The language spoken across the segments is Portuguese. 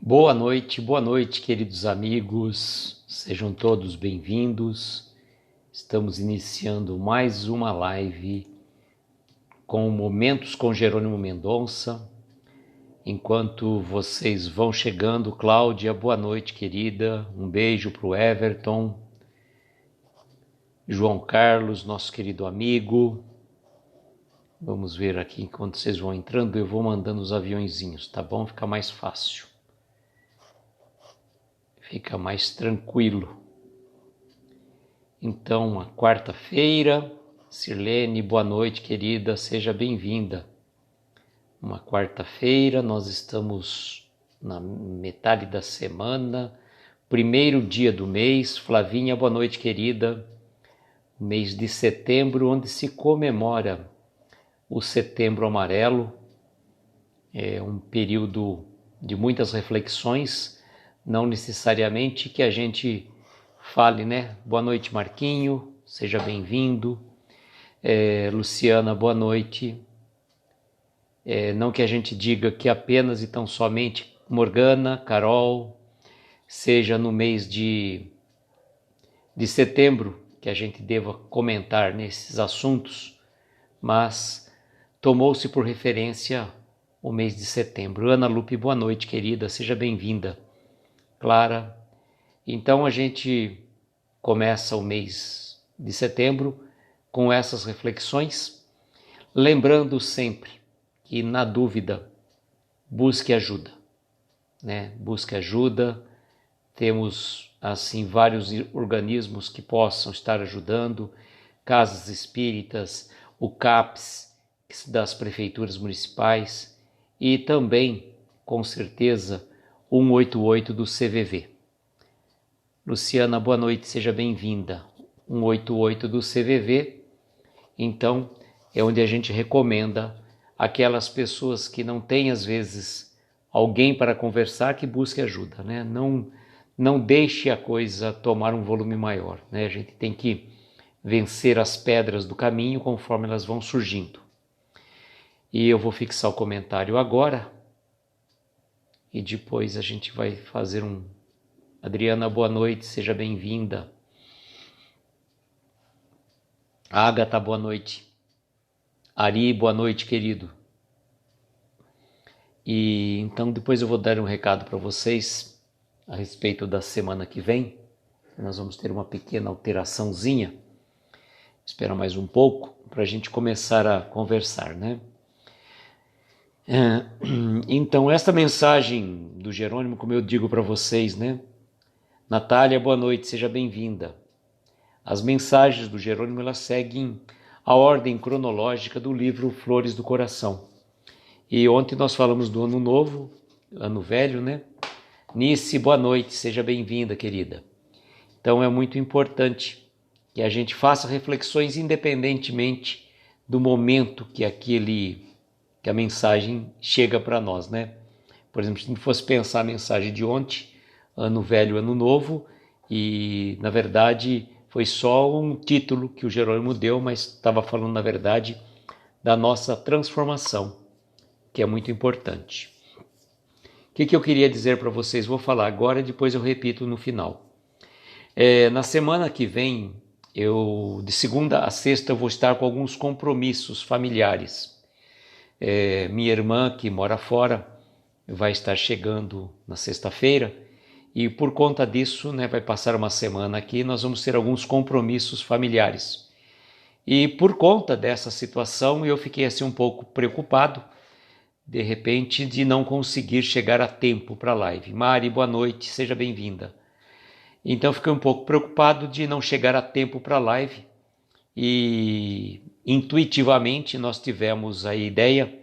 Boa noite, queridos amigos, sejam todos bem-vindos. Estamos iniciando mais uma live com Momentos com Jerônimo Mendonça. Enquanto vocês vão chegando, Cláudia, boa noite, querida, um beijo para o Everton, João Carlos, nosso querido amigo. Vamos ver aqui, enquanto vocês vão entrando, eu vou mandando os aviõezinhos, tá bom? Fica mais fácil. Fica mais tranquilo. Então, a quarta-feira, Sirlene, boa noite, querida, seja bem-vinda. Uma quarta-feira, nós estamos na metade da semana, primeiro dia do mês. Flavinha, boa noite, querida. Mês de setembro, onde se comemora o Setembro Amarelo. É um período de muitas reflexões, não necessariamente que a gente fale, né? Boa noite, Marquinho, seja bem-vindo. Luciana, boa noite. Não que a gente diga que apenas e tão somente Morgana, Carol, seja no mês de setembro que a gente deva comentar nesses assuntos, mas tomou-se por referência o mês de setembro. Ana Lupe, boa noite, querida, seja bem-vinda. Clara, então a gente começa o mês de setembro com essas reflexões, lembrando sempre que, na dúvida, busque ajuda, né? Busque ajuda. Temos, assim, vários organismos que possam estar ajudando, casas espíritas, o CAPS das prefeituras municipais e também, com certeza, 188 do CVV. Luciana, boa noite, seja bem-vinda. 188 do CVV, então, é onde a gente recomenda aquelas pessoas que não têm, às vezes, alguém para conversar, que busque ajuda, né? Não deixe a coisa tomar um volume maior, né? A gente tem que vencer as pedras do caminho conforme elas vão surgindo. E eu vou fixar o comentário agora e depois a gente vai fazer um... Adriana, boa noite, seja bem-vinda. Ágata, boa noite. Ari, boa noite, querido. E então depois eu vou dar um recado para vocês a respeito da semana que vem. Nós vamos ter uma pequena alteraçãozinha. Espera mais um pouco para a gente começar a conversar, né? Então, esta mensagem do Jerônimo, como eu digo para vocês, né? Natália, boa noite, seja bem-vinda. As mensagens do Jerônimo, elas seguem a ordem cronológica do livro Flores do Coração. E ontem nós falamos do Ano Novo, Ano Velho, né? Nice, boa noite, seja bem-vinda, querida. Então é muito importante que a gente faça reflexões independentemente do momento que a mensagem chega para nós, né? Por exemplo, se a gente fosse pensar a mensagem de ontem, Ano Velho, Ano Novo, e na verdade foi só um título que o Jerônimo deu, mas estava falando na verdade da nossa transformação, que é muito importante. O que eu queria dizer para vocês? Vou falar agora, depois eu repito no final. Na semana que vem, de segunda a sexta, eu vou estar com alguns compromissos familiares. Minha irmã, que mora fora, vai estar chegando na sexta-feira e por conta disso, né, vai passar uma semana aqui, nós vamos ter alguns compromissos familiares. E por conta dessa situação, eu fiquei assim um pouco preocupado, de repente, de não conseguir chegar a tempo para a live. Mari, boa noite, seja bem-vinda. Então, fiquei um pouco preocupado de não chegar a tempo para a live e, intuitivamente, nós tivemos a ideia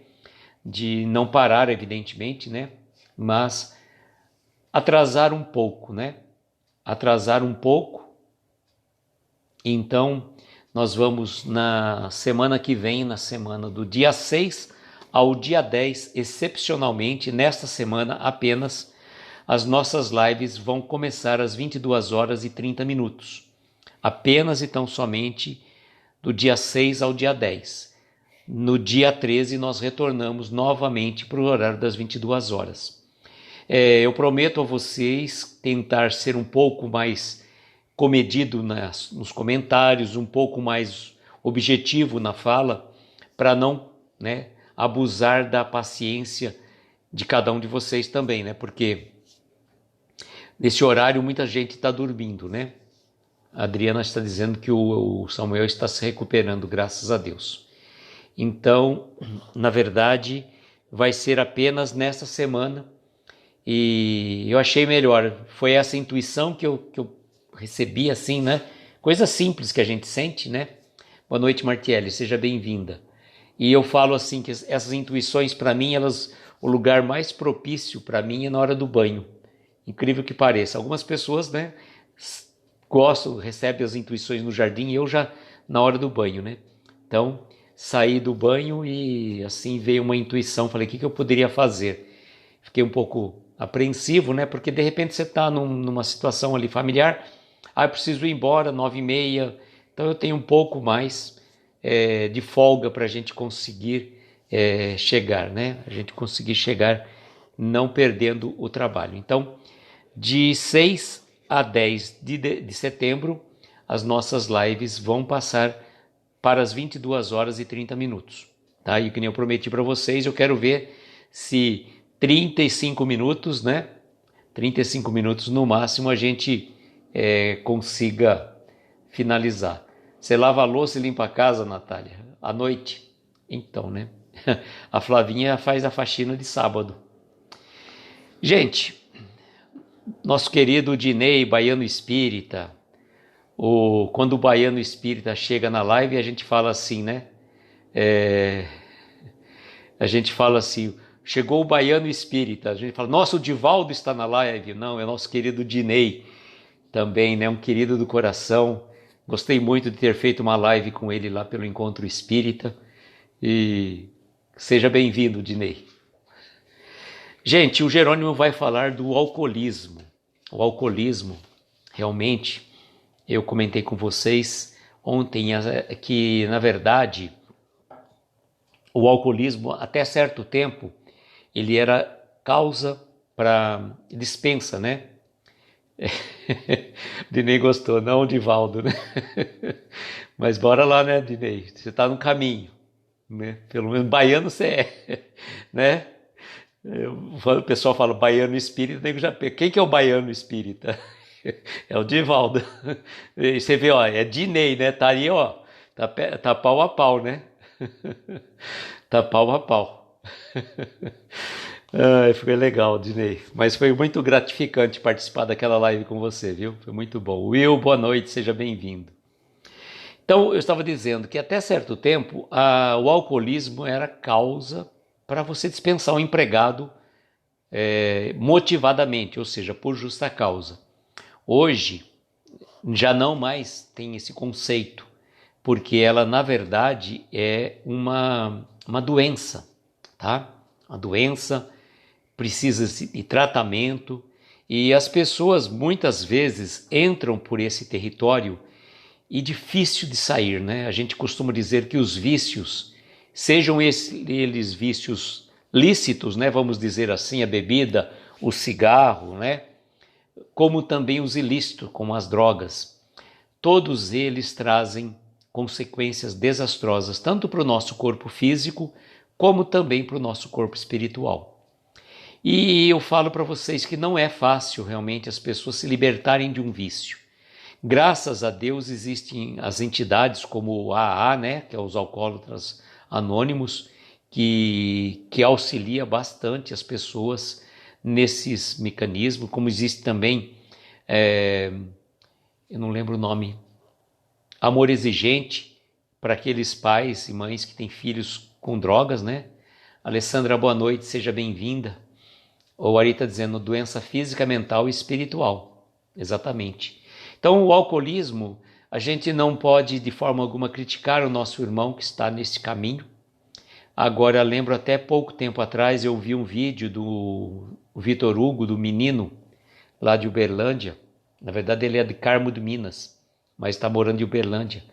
de não parar, evidentemente, né? Mas atrasar um pouco, né? Atrasar um pouco. Então, nós vamos na semana que vem, na semana do dia 6 ao dia 10, excepcionalmente, nesta semana apenas, as nossas lives vão começar às 22 horas e 30 minutos. Apenas e tão somente do dia 6 ao dia 10. No dia 13 nós retornamos novamente para o horário das 22 horas. Eu prometo a vocês tentar ser um pouco mais comedido nos comentários, um pouco mais objetivo na fala, para não, né, abusar da paciência de cada um de vocês também, né? Porque nesse horário muita gente está dormindo, né? A Adriana está dizendo que o Samuel está se recuperando, graças a Deus. Então, na verdade, vai ser apenas nesta semana. E eu achei melhor. Foi essa intuição que eu recebi, assim, né? Coisa simples que a gente sente, né? Boa noite, Martielli, seja bem-vinda. E eu falo assim que essas intuições, para mim, o lugar mais propício para mim é na hora do banho. Incrível que pareça. Algumas pessoas, né, recebem as intuições no jardim e eu já na hora do banho, né? Então, saí do banho e assim veio uma intuição. Falei, o que eu poderia fazer? Fiquei um pouco apreensivo, né? Porque de repente você está numa situação ali familiar. Eu preciso ir embora, 9h30. Então eu tenho um pouco mais de folga para a gente conseguir chegar, né? A gente conseguir chegar não perdendo o trabalho. Então, de 6 a 10 de setembro, as nossas lives vão passar para as 22 horas e 30 minutos. Tá? E que nem eu prometi para vocês, eu quero ver se 35 minutos, né? 35 minutos no máximo a gente consiga finalizar. Você lava a louça e limpa a casa, Natália? À noite? Então, né? A Flavinha faz a faxina de sábado. Gente, nosso querido Dinei, Baiano Espírita, quando o Baiano Espírita chega na live, a gente fala assim, né? A gente fala assim, chegou o Baiano Espírita, a gente fala, nossa, o Divaldo está na live. Não, é nosso querido Dinei também, né? Um querido do coração. Gostei muito de ter feito uma live com ele lá pelo Encontro Espírita. E seja bem-vindo, Dinei. Gente, o Jerônimo vai falar do alcoolismo. O alcoolismo, realmente, eu comentei com vocês ontem que, na verdade, o alcoolismo, até certo tempo, ele era causa para dispensa, né? Dinei gostou, não, Divaldo, né? Mas bora lá, né, Dinei? Você está no caminho, né? Pelo menos baiano você é, né? O pessoal fala baiano espírita, nego já pega. Quem que é o baiano espírita? É o Divaldo. E você vê, ó, é Dinei, né? Tá aí, ó, tá pau a pau, né? Tá pau a pau. Foi legal, Dinei. Mas foi muito gratificante participar daquela live com você, viu? Foi muito bom. Will, boa noite, seja bem-vindo. Então, eu estava dizendo que até certo tempo o alcoolismo era causa para você dispensar um empregado motivadamente, ou seja, por justa causa. Hoje, já não mais tem esse conceito, porque ela, na verdade, é uma doença, tá? A doença precisa de tratamento e as pessoas muitas vezes entram por esse território e difícil de sair, né? A gente costuma dizer que os vícios, sejam eles vícios lícitos, né? Vamos dizer assim, a bebida, o cigarro, né? Como também os ilícitos, como as drogas. Todos eles trazem consequências desastrosas, tanto para o nosso corpo físico, como também para o nosso corpo espiritual. E eu falo para vocês que não é fácil realmente as pessoas se libertarem de um vício. Graças a Deus existem as entidades como o AA, né, que é os Alcoólatras Anônimos, que auxilia bastante as pessoas nesses mecanismos, como existe também, eu não lembro o nome, Amor Exigente, para aqueles pais e mães que têm filhos com drogas, né? Alessandra, boa noite, seja bem-vinda. O Ari está dizendo doença física, mental e espiritual. Exatamente. Então, o alcoolismo, a gente não pode de forma alguma criticar o nosso irmão que está nesse caminho. Agora, lembro até pouco tempo atrás, eu vi um vídeo do Vitor Hugo, do menino lá de Uberlândia. Na verdade, ele é de Carmo de Minas, mas está morando em Uberlândia.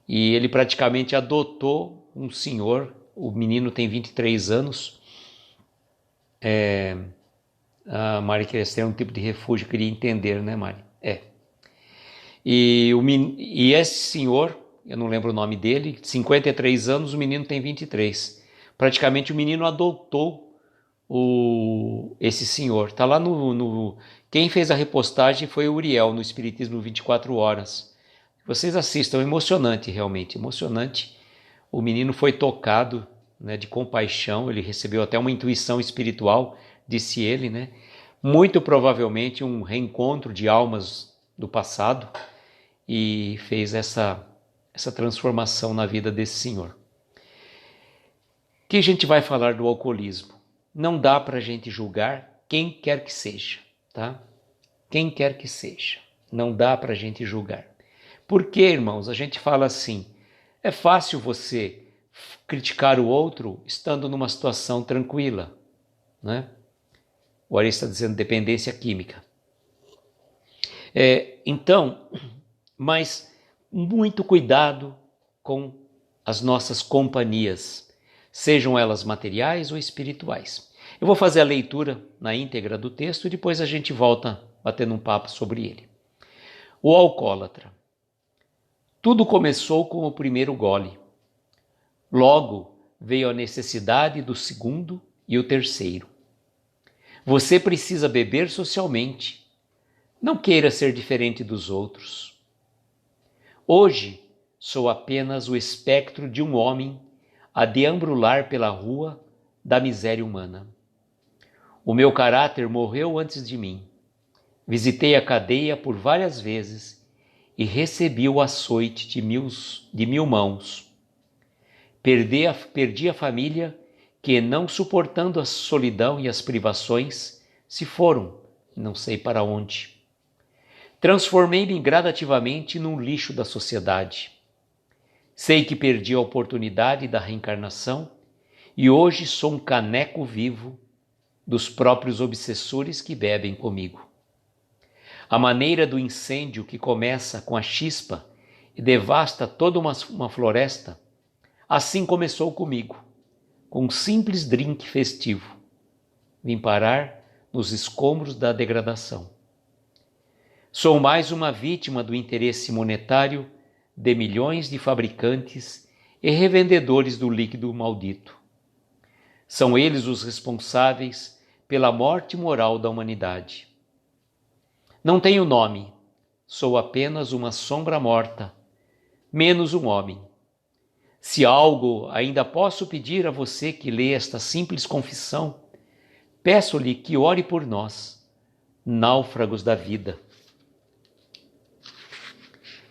E ele praticamente adotou um senhor, o menino tem 23 anos, Mari queria ter um tipo de refúgio, queria entender, né, Mari? E esse senhor, eu não lembro o nome dele, 53 anos, o menino tem 23. Praticamente o menino adotou esse senhor. Está lá Quem fez a repostagem foi o Uriel, no Espiritismo 24 Horas. Vocês assistam, emocionante realmente, emocionante. O menino foi tocado, né, de compaixão, ele recebeu até uma intuição espiritual, disse ele, né? Muito provavelmente um reencontro de almas do passado, e fez essa transformação na vida desse senhor. Que a gente vai falar do alcoolismo. Não dá para a gente julgar quem quer que seja, tá? Quem quer que seja. Não dá para a gente julgar. Por que, irmãos? A gente fala assim, é fácil você criticar o outro estando numa situação tranquila, né? O Ari está dizendo dependência química. Então, mas muito cuidado com as nossas companhias, sejam elas materiais ou espirituais. Eu vou fazer a leitura na íntegra do texto e depois a gente volta batendo um papo sobre ele. O alcoólatra. Tudo começou com o primeiro gole. Logo veio a necessidade do segundo e o terceiro. Você precisa beber socialmente. Não queira ser diferente dos outros. Hoje sou apenas o espectro de um homem a deambular pela rua da miséria humana. O meu caráter morreu antes de mim. Visitei a cadeia por várias vezes e recebi o açoite de mil mãos. Perdi a família que, não suportando a solidão e as privações, se foram, não sei para onde. Transformei-me gradativamente num lixo da sociedade. Sei que perdi a oportunidade da reencarnação e hoje sou um caneco vivo dos próprios obsessores que bebem comigo. A maneira do incêndio que começa com a chispa e devasta toda uma floresta, assim começou comigo, com um simples drink festivo. Vim parar nos escombros da degradação. Sou mais uma vítima do interesse monetário de milhões de fabricantes e revendedores do líquido maldito. São eles os responsáveis pela morte moral da humanidade. Não tenho nome, sou apenas uma sombra morta, menos um homem. Se algo ainda posso pedir a você que lê esta simples confissão, peço-lhe que ore por nós, náufragos da vida.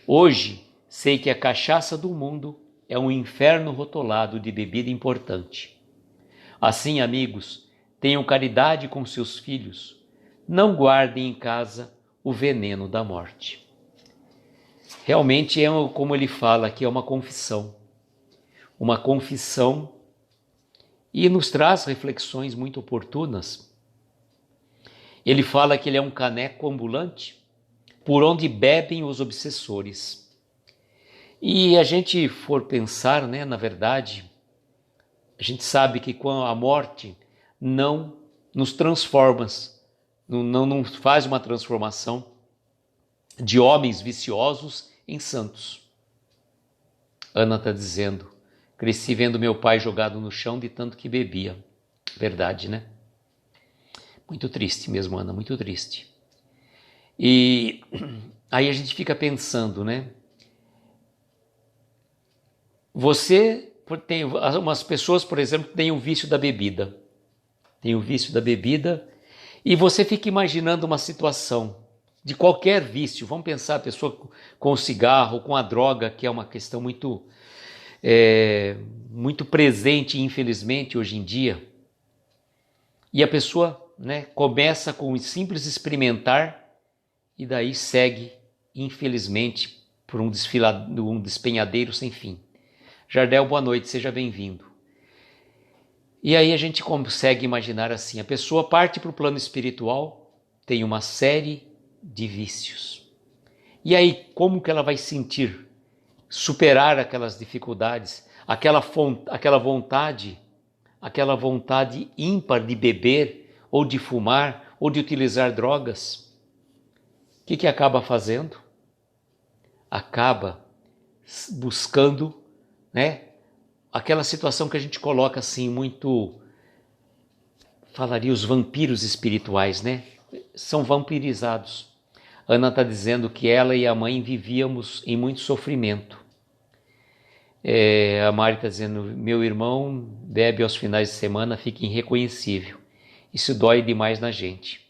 Hoje, sei que a cachaça do mundo é um inferno rotulado de bebida importante. Assim, amigos, tenham caridade com seus filhos, não guardem em casa o veneno da morte. Realmente como ele fala aqui, é uma confissão e nos traz reflexões muito oportunas. Ele fala que ele é um caneco ambulante por onde bebem os obsessores. E a gente for pensar, né, na verdade, a gente sabe que quando a morte não nos transforma, não faz uma transformação de homens viciosos em santos. Ana está dizendo, cresci vendo meu pai jogado no chão de tanto que bebia. Verdade, né? Muito triste mesmo, Ana, muito triste. E aí a gente fica pensando, né? Você tem umas pessoas, por exemplo, que têm o vício da bebida. Tem o vício da bebida e você fica imaginando uma situação de qualquer vício. Vamos pensar a pessoa com o cigarro, com a droga, que é uma questão muito presente, infelizmente, hoje em dia. E a pessoa, né, começa com o simples experimentar e daí segue, infelizmente, por um despenhadeiro sem fim. Jardel, boa noite, seja bem-vindo. E aí a gente consegue imaginar assim, a pessoa parte para o plano espiritual, tem uma série de vícios. E aí, como que ela vai sentir? Superar aquelas dificuldades, aquela vontade ímpar de beber, ou de fumar, ou de utilizar drogas, o que acaba fazendo? Acaba buscando, né, aquela situação que a gente coloca assim muito, falaria os vampiros espirituais, né? São vampirizados. Ana está dizendo que ela e a mãe vivíamos em muito sofrimento. A Mari está dizendo, meu irmão bebe aos finais de semana, fica irreconhecível. Isso dói demais na gente.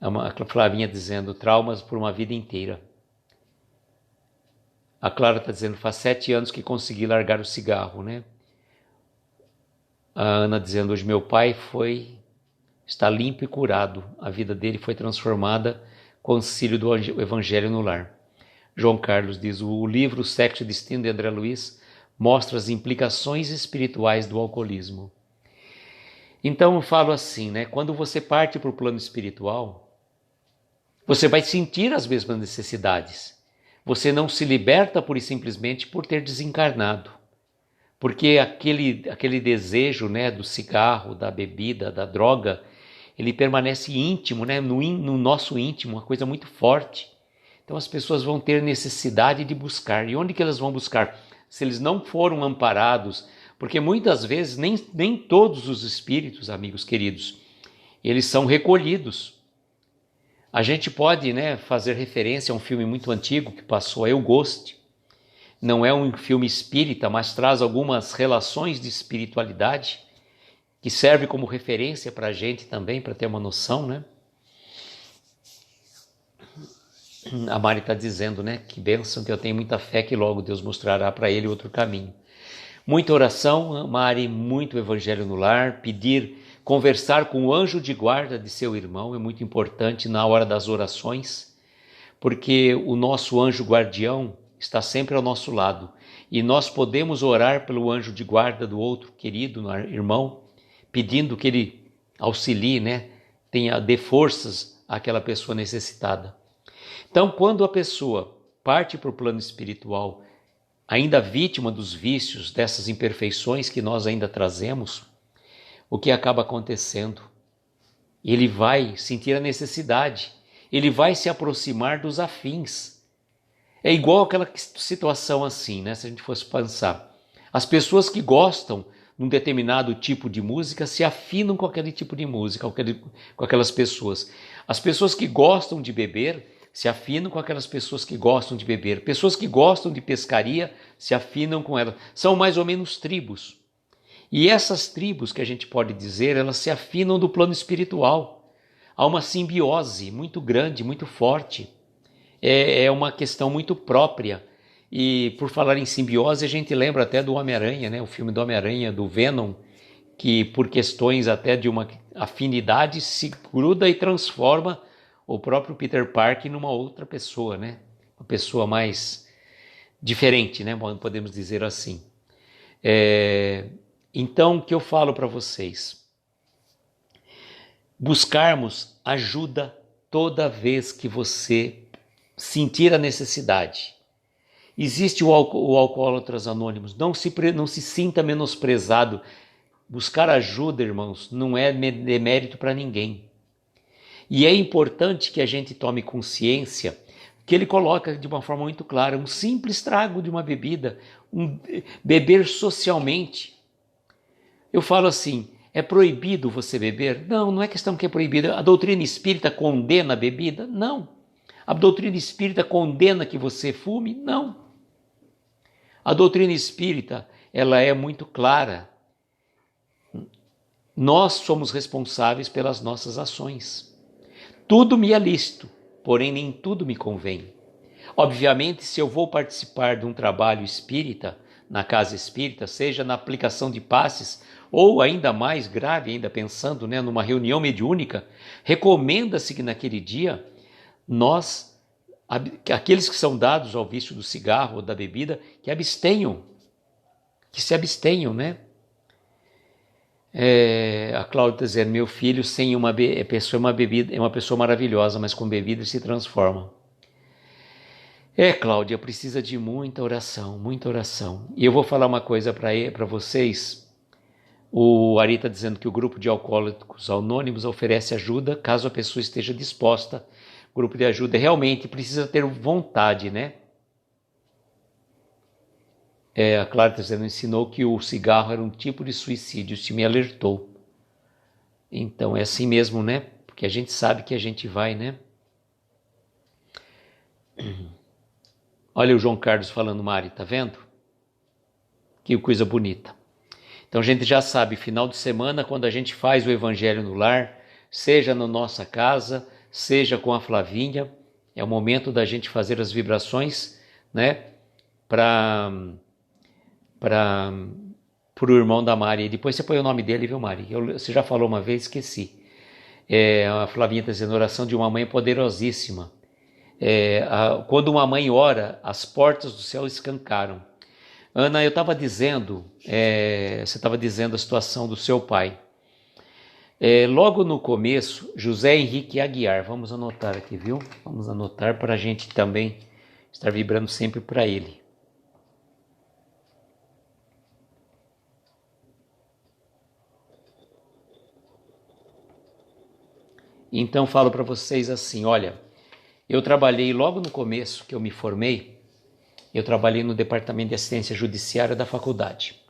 A Flavinha dizendo, traumas por uma vida inteira. A Clara está dizendo, faz 7 anos que consegui largar o cigarro, né? A Ana dizendo, hoje meu pai está limpo e curado. A vida dele foi transformada com o auxílio do Evangelho no lar. João Carlos diz, o livro Sexo e Destino de André Luiz mostra as implicações espirituais do alcoolismo. Então eu falo assim, né? Quando você parte para o plano espiritual, você vai sentir as mesmas necessidades. Você não se liberta pura e simplesmente por ter desencarnado. Porque aquele desejo, né, do cigarro, da bebida, da droga, ele permanece íntimo, né, no nosso íntimo, uma coisa muito forte. Então as pessoas vão ter necessidade de buscar. E onde que elas vão buscar? Se eles não foram amparados, porque muitas vezes nem todos os espíritos, amigos queridos, eles são recolhidos. A gente pode, né, fazer referência a um filme muito antigo que passou, a Eu Goste. Não é um filme espírita, mas traz algumas relações de espiritualidade que serve como referência para a gente também, para ter uma noção, né? A Mari está dizendo, né, que bênção, que eu tenho muita fé que logo Deus mostrará para ele outro caminho. Muita oração, Mari, muito evangelho no lar, conversar com o anjo de guarda de seu irmão é muito importante na hora das orações, porque o nosso anjo guardião está sempre ao nosso lado e nós podemos orar pelo anjo de guarda do outro querido irmão, pedindo que ele auxilie, né, dê forças àquela pessoa necessitada. Então, quando a pessoa parte para o plano espiritual, ainda vítima dos vícios, dessas imperfeições que nós ainda trazemos, o que acaba acontecendo? Ele vai sentir a necessidade, ele vai se aproximar dos afins. É igual aquela situação assim, né? Se a gente fosse pensar. As pessoas que gostam de um determinado tipo de música se afinam com aquele tipo de música, com aquelas pessoas. As pessoas que gostam de beber se afinam com aquelas pessoas que gostam de beber. Pessoas que gostam de pescaria se afinam com elas. São mais ou menos tribos. E essas tribos, que a gente pode dizer, elas se afinam do plano espiritual. Há uma simbiose muito grande, muito forte. É uma questão muito própria. E por falar em simbiose, a gente lembra até do Homem-Aranha, né? O filme do Homem-Aranha, do Venom, que por questões até de uma afinidade se gruda e transforma o próprio Peter Parker numa outra pessoa, né? Uma pessoa mais diferente, né? Podemos dizer assim. Então, o que eu falo para vocês? Buscarmos ajuda toda vez que você sentir a necessidade. Existe o Alcoólatras Anônimos, não se sinta menosprezado. Buscar ajuda, irmãos, não é demérito para ninguém. E é importante que a gente tome consciência que ele coloca de uma forma muito clara, um simples trago de uma bebida, beber socialmente. Eu falo assim, é proibido você beber? Não, não é questão que é proibido. A doutrina espírita condena a bebida? Não. A doutrina espírita condena que você fume? Não. A doutrina espírita, ela é muito clara. Nós somos responsáveis pelas nossas ações. Tudo me é lícito, porém nem tudo me convém. Obviamente, se eu vou participar de um trabalho espírita, na casa espírita, seja na aplicação de passes, ou ainda mais grave, ainda pensando, né, numa reunião mediúnica, recomenda-se que naquele dia, aqueles que são dados ao vício do cigarro ou da bebida, que se abstenham, né? A Cláudia está dizendo, meu filho sem uma pessoa, é uma pessoa maravilhosa, mas com bebida se transforma. Cláudia, precisa de muita oração, muita oração. E eu vou falar uma coisa para vocês. O Ari está dizendo que o grupo de alcoólicos anônimos oferece ajuda caso a pessoa esteja disposta. O grupo de ajuda realmente precisa ter vontade, né? A Clara está dizendo, ensinou que o cigarro era um tipo de suicídio, isso me alertou. Então é assim mesmo, né? Porque a gente sabe que a gente vai, né? Olha o João Carlos falando, Mari, tá vendo? Que coisa bonita. Então a gente já sabe, final de semana, quando a gente faz o Evangelho no lar, seja na nossa casa, seja com a Flavinha, é o momento da gente fazer as vibrações, né? Para o irmão da Mari. E depois você põe o nome dele, viu, Mari? Você já falou uma vez, esqueci. A Flavinha está dizendo, oração de uma mãe poderosíssima. Quando uma mãe ora, as portas do céu escancaram. Ana, eu estava dizendo, você estava dizendo a situação do seu pai. Logo no começo, José Henrique Aguiar, vamos anotar aqui, viu? Vamos anotar para a gente também estar vibrando sempre para ele. Então falo para vocês assim, olha, eu trabalhei logo no começo que eu me formei, eu trabalhei no departamento de assistência judiciária da faculdade.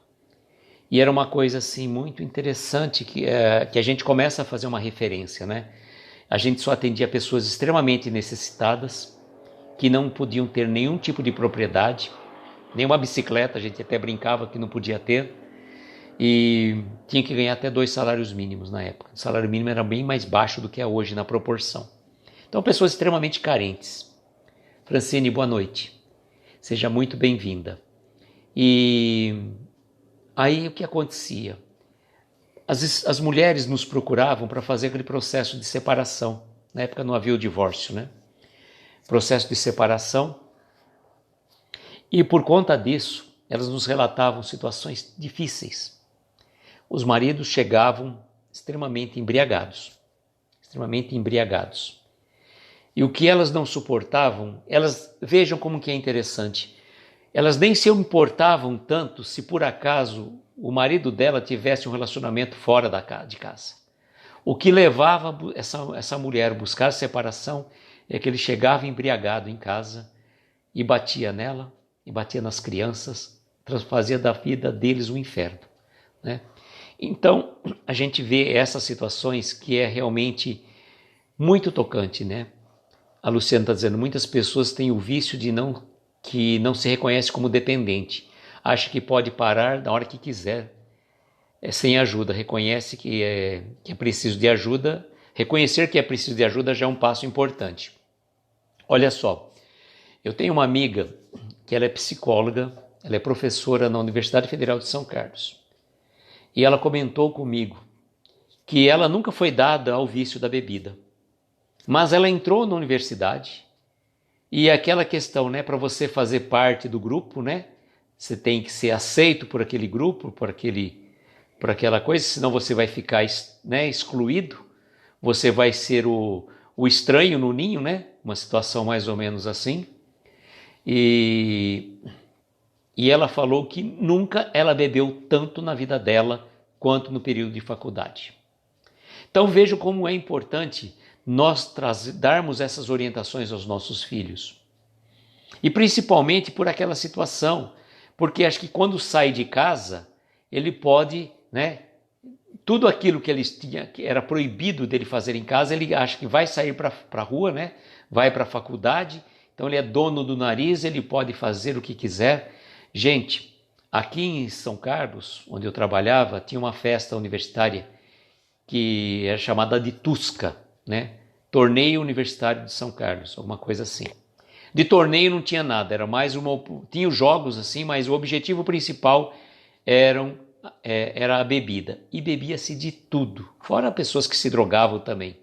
E era uma coisa assim muito interessante que a gente começa a fazer uma referência, né? A gente só atendia pessoas extremamente necessitadas, que não podiam ter nenhum tipo de propriedade, nenhuma bicicleta, a gente até brincava que não podia ter, e tinha que ganhar até 2 salários mínimos na época. O salário mínimo era bem mais baixo do que é hoje na proporção. Então, pessoas extremamente carentes. Francine, boa noite. Seja muito bem-vinda. E aí o que acontecia? As mulheres nos procuravam para fazer aquele processo de separação. Na época não havia o divórcio, né? Processo de separação. E por conta disso, elas nos relatavam situações difíceis. Os maridos chegavam extremamente embriagados. E o que elas não suportavam, vejam como que é interessante, elas nem se importavam tanto se por acaso o marido dela tivesse um relacionamento fora de casa. O que levava essa mulher a buscar separação é que ele chegava embriagado em casa e batia nela, e batia nas crianças, fazia da vida deles um inferno, né? Então, a gente vê essas situações que é realmente muito tocante, né? A Luciana está dizendo, muitas pessoas têm o vício que não se reconhece como dependente. Acha que pode parar na hora que quiser, sem ajuda. Reconhece que é preciso de ajuda. Reconhecer que é preciso de ajuda já é um passo importante. Olha só, eu tenho uma amiga que ela é psicóloga, ela é professora na Universidade Federal de São Carlos. E ela comentou comigo que ela nunca foi dada ao vício da bebida. Mas ela entrou na universidade e aquela questão, né, para você fazer parte do grupo, né, você tem que ser aceito por aquele grupo, por aquela coisa, senão você vai ficar, né, excluído, você vai ser o estranho no ninho, né, uma situação mais ou menos assim. E ela falou que nunca ela bebeu tanto na vida dela quanto no período de faculdade. Então vejo como é importante nós darmos essas orientações aos nossos filhos. E principalmente por aquela situação, porque acho que quando sai de casa, ele pode, né, tudo aquilo que que era proibido dele fazer em casa, ele acha que vai sair para a rua, né, vai para a faculdade, então ele é dono do nariz, ele pode fazer o que quiser. Gente, aqui em São Carlos, onde eu trabalhava, tinha uma festa universitária que era chamada de Tusca, né? Torneio Universitário de São Carlos, alguma coisa assim. De torneio não tinha nada, era mais tinha os jogos assim, mas o objetivo principal era a bebida. E bebia-se de tudo, fora pessoas que se drogavam também.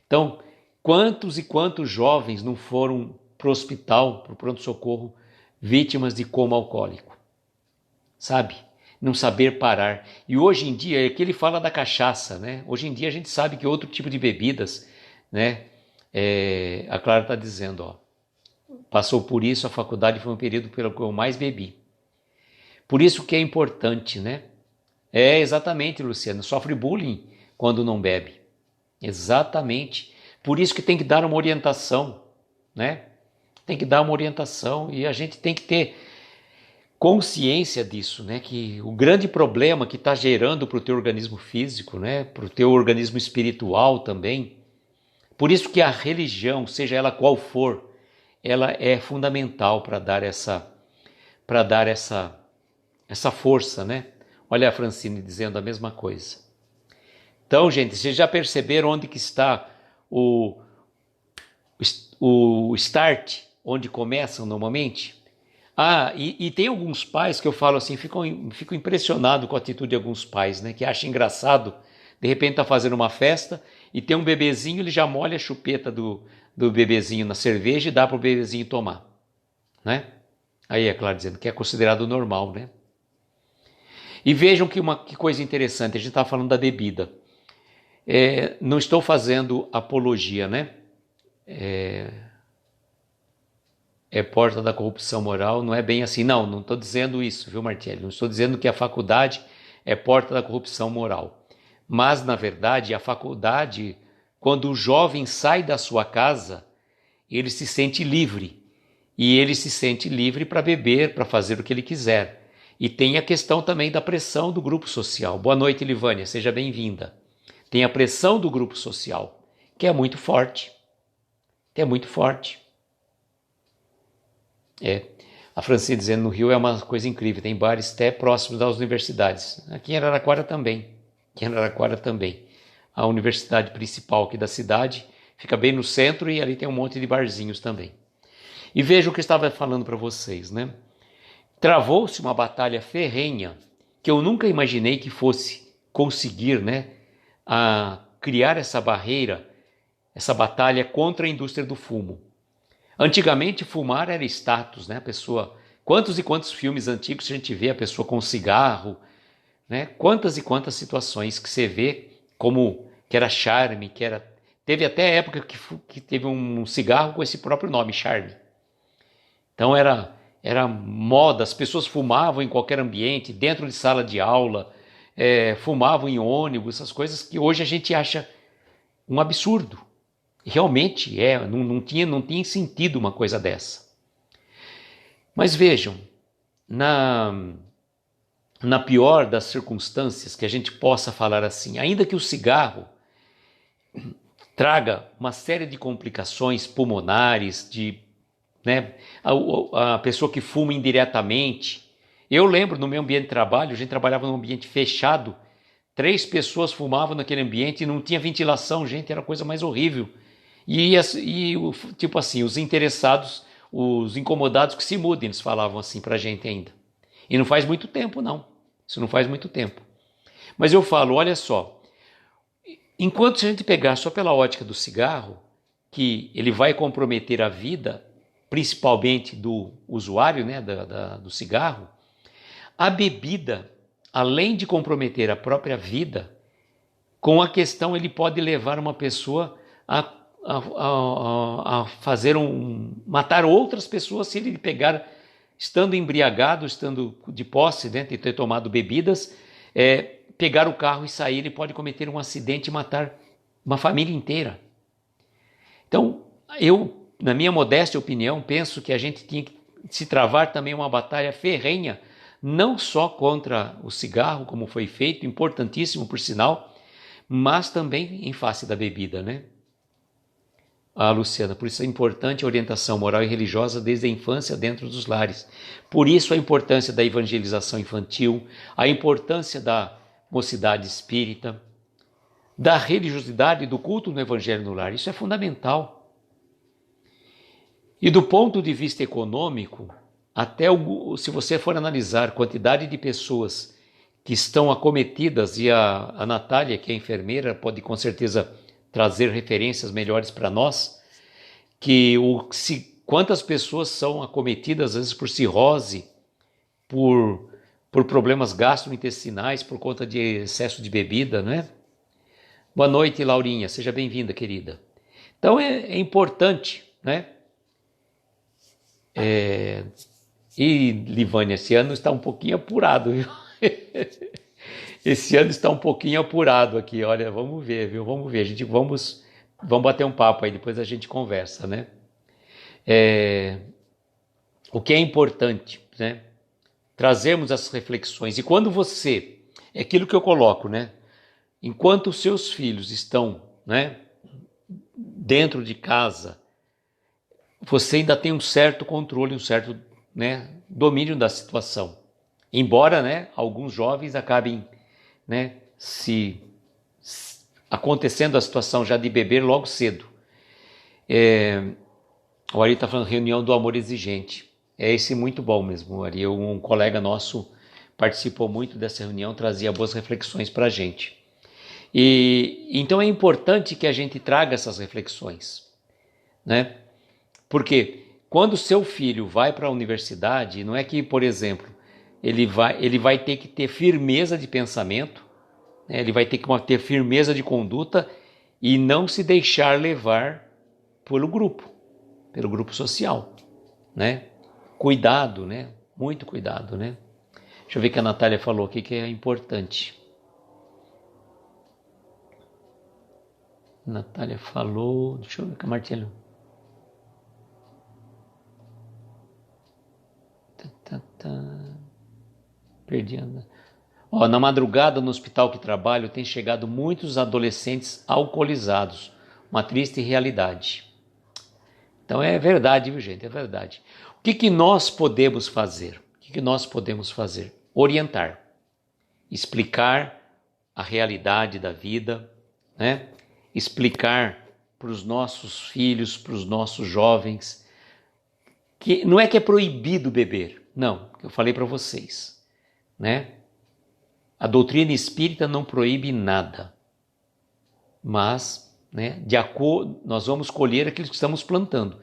Então, quantos e quantos jovens não foram para o hospital, para o pronto-socorro, vítimas de coma alcoólico? Sabe? Não saber parar. E hoje em dia, aqui ele fala da cachaça, né? Hoje em dia a gente sabe que outro tipo de bebidas, né? A Clara está dizendo, ó, passou por isso, a faculdade foi um período pelo que eu mais bebi. Por isso que é importante, né? É, exatamente, Luciano. Sofre bullying quando não bebe. Exatamente. Por isso que tem que dar uma orientação, né? Tem que dar uma orientação e a gente tem que ter consciência disso, né? Que o grande problema que está gerando para o teu organismo físico, né? Para o teu organismo espiritual também. Por isso que a religião, seja ela qual for, ela é fundamental para dar essa força, né? Olha a Francine dizendo a mesma coisa. Então, gente, vocês já perceberam onde que está o, o start, onde começam normalmente? Ah, e tem alguns pais que eu falo assim, fico impressionado com a atitude de alguns pais, né? Que acham engraçado, de repente tá fazendo uma festa e tem um bebezinho, ele já molha a chupeta do bebezinho na cerveja e dá pro bebezinho tomar, né? Aí é claro, dizendo que é considerado normal, né? E vejam que coisa interessante, a gente está falando da bebida. Não estou fazendo apologia, né? É porta da corrupção moral, não é bem assim. Não estou dizendo isso, viu, Martelli? Não estou dizendo que a faculdade é porta da corrupção moral. Mas, na verdade, a faculdade, quando o jovem sai da sua casa, ele se sente livre. E ele se sente livre para beber, para fazer o que ele quiser. E tem a questão também da pressão do grupo social. Boa noite, Livânia, seja bem-vinda. Tem a pressão do grupo social, que é muito forte. Que é muito forte. A Francine dizendo no Rio é uma coisa incrível, tem bares até próximos das universidades. Aqui em Araraquara também. A universidade principal aqui da cidade fica bem no centro e ali tem um monte de barzinhos também. E veja o que eu estava falando para vocês, né? Travou-se uma batalha ferrenha que eu nunca imaginei que fosse conseguir, né, a criar essa barreira, essa batalha contra a indústria do fumo. Antigamente fumar era status, né? A pessoa, quantos e quantos filmes antigos a gente vê a pessoa com cigarro, né? Quantas e quantas situações que você vê como que era charme, teve até época que teve um cigarro com esse próprio nome, charme. Então era moda, as pessoas fumavam em qualquer ambiente, dentro de sala de aula, fumavam em ônibus, essas coisas que hoje a gente acha um absurdo. Realmente não tinha sentido uma coisa dessa. Mas vejam, na pior das circunstâncias que a gente possa falar assim, ainda que o cigarro traga uma série de complicações pulmonares, né, a pessoa que fuma indiretamente. Eu lembro no meu ambiente de trabalho, a gente trabalhava num ambiente fechado, 3 pessoas fumavam naquele ambiente e não tinha ventilação, gente, era a coisa mais horrível. Tipo assim, os interessados, os incomodados que se mudem, eles falavam assim pra gente ainda. E não faz muito tempo, não. Isso não faz muito tempo. Mas eu falo, olha só, enquanto se a gente pegar só pela ótica do cigarro, que ele vai comprometer a vida, principalmente do usuário, né, do cigarro, a bebida, além de comprometer a própria vida, com a questão ele pode levar uma pessoa a fazer matar outras pessoas se ele pegar, estando embriagado, estando de posse, né, de ter tomado bebidas, pegar o carro e sair, ele pode cometer um acidente e matar uma família inteira. Então, eu, na minha modesta opinião, penso que a gente tinha que se travar também uma batalha ferrenha, não só contra o cigarro, como foi feito, importantíssimo por sinal, mas também em face da bebida, né? Luciana, por isso é importante a orientação moral e religiosa desde a infância dentro dos lares. Por isso a importância da evangelização infantil, a importância da mocidade espírita, da religiosidade, do culto no evangelho no lar. Isso é fundamental. E do ponto de vista econômico, se você for analisar a quantidade de pessoas que estão acometidas, e a Natália, que é enfermeira, pode com certeza trazer referências melhores para nós, quantas pessoas são acometidas, às vezes, por cirrose, por problemas gastrointestinais, por conta de excesso de bebida, né? Boa noite, Laurinha, seja bem-vinda, querida. Então é importante, né? E Livânia, esse ano está um pouquinho apurado, viu? Esse ano está um pouquinho apurado aqui, olha, vamos ver, viu? Vamos ver, vamos bater um papo aí, depois a gente conversa, né? É, o que é importante, né? Trazermos essas reflexões. E quando você, é aquilo que eu coloco, né? Enquanto os seus filhos estão, né, dentro de casa, você ainda tem um certo controle, um certo, né, domínio da situação. Embora, né, alguns jovens acabem, né, se acontecendo a situação já de beber logo cedo. O Ari está falando reunião do amor exigente. É esse muito bom mesmo, Ari. Um colega nosso participou muito dessa reunião, trazia boas reflexões para a gente. E então é importante que a gente traga essas reflexões, né? Porque quando seu filho vai para a universidade, não é que, por exemplo, ele vai ter que ter firmeza de pensamento, né? Ele vai ter que ter firmeza de conduta e não se deixar levar pelo grupo social, né? Cuidado, né? Muito cuidado, né? Deixa eu ver o que a Natália falou aqui que é importante. Natália falou, deixa eu ver com a Martinha. Perdi. Ó, na madrugada no hospital que trabalho tem chegado muitos adolescentes alcoolizados. Uma triste realidade. Então é verdade, viu gente? É verdade. O que nós podemos fazer? O que nós podemos fazer? Orientar, explicar a realidade da vida, né? Explicar para os nossos filhos, para os nossos jovens, que não é que é proibido beber, não, eu falei para vocês, né? A doutrina espírita não proíbe nada, mas, né, de acordo, nós vamos colher aquilo que estamos plantando.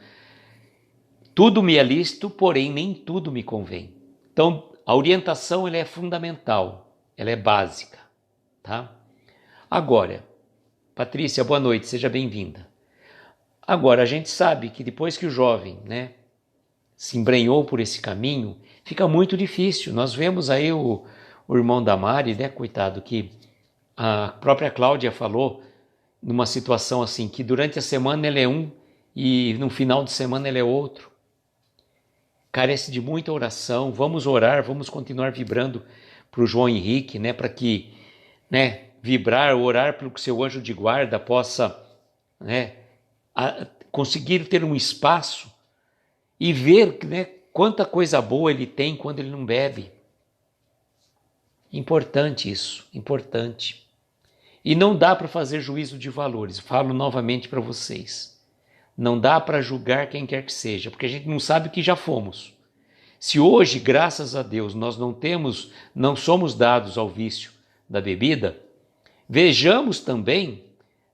Tudo me é lícito, porém nem tudo me convém. Então, a orientação ela é fundamental, ela é básica, tá? Agora, Patrícia, boa noite, seja bem-vinda. Agora, a gente sabe que depois que o jovem, né, se embrenhou por esse caminho, fica muito difícil. Nós vemos aí o irmão da Mari, né, coitado, que a própria Cláudia falou numa situação assim, que durante a semana ele é um e no final de semana ele é outro. Carece de muita oração, vamos orar, vamos continuar vibrando para o João Henrique, né, para que, né, vibrar, orar para que o seu anjo de guarda possa, né, conseguir ter um espaço e ver, né, quanta coisa boa ele tem quando ele não bebe. Importante isso, importante. E não dá para fazer juízo de valores, falo novamente para vocês. Não dá para julgar quem quer que seja, porque a gente não sabe o que já fomos. Se hoje, graças a Deus, nós não somos dados ao vício da bebida, vejamos também,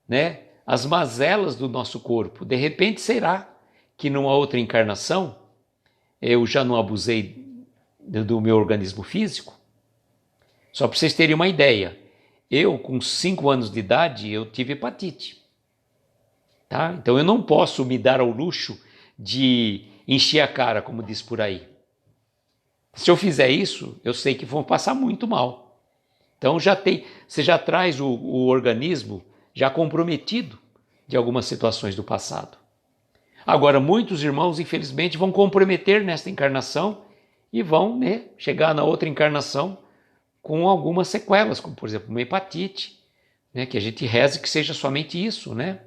né, as mazelas do nosso corpo. De repente será que numa outra encarnação eu já não abusei do meu organismo físico? Só para vocês terem uma ideia, eu com 5 anos de idade eu tive hepatite. Tá? Então eu não posso me dar ao luxo de encher a cara, como diz por aí. Se eu fizer isso, eu sei que vão passar muito mal. Então você já traz o organismo já comprometido de algumas situações do passado. Agora, muitos irmãos, infelizmente, vão comprometer nesta encarnação e vão, né, chegar na outra encarnação com algumas sequelas, como, por exemplo, uma hepatite, né, que a gente reze que seja somente isso, né?